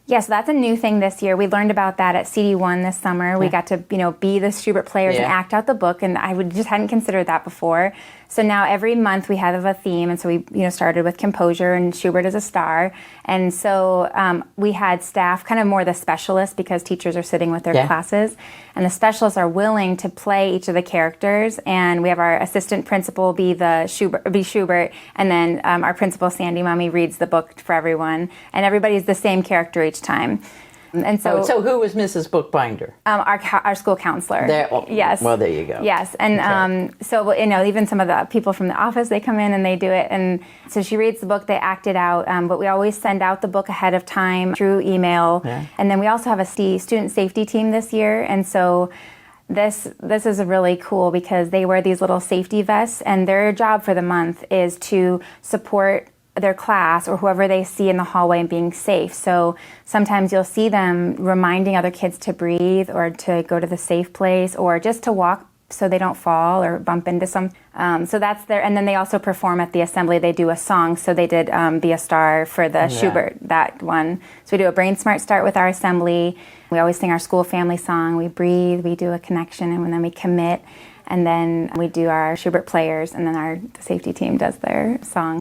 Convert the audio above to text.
Yes, that's a new thing this year. We learned about that at CD1 this summer. We got to, be the Shubert Players and act out the book, and just hadn't considered that before. So now every month we have a theme, and so we, started with composure, and Shubert is a star. And so we had staff, kind of more the specialists, because teachers are sitting with their classes, and the specialists are willing to play each of the characters. And we have our assistant principal be Shubert, and then our principal, Sandy Mummy, reads the book for everyone, and everybody's the same character each time. And so, so who was Mrs. Bookbinder? Our school counselor. Yes. Well, there you go. Yes, and so even some of the people from the office, they come in and they do it, and so she reads the book, they act it out. But we always send out the book ahead of time through email, and then we also have a student safety team this year, and so. This is really cool because they wear these little safety vests, and their job for the month is to support their class or whoever they see in the hallway and being safe. So sometimes you'll see them reminding other kids to breathe or to go to the safe place or just to walk so they don't fall or bump into some. So that's their, and then they also perform at the assembly. They do a song, so they did Be a Star for the Shubert, that one. So we do a Brain Smart Start with our assembly. We always sing our school family song. We breathe, we do a connection, and then we commit. And then we do our Shubert Players, and then the safety team does their song.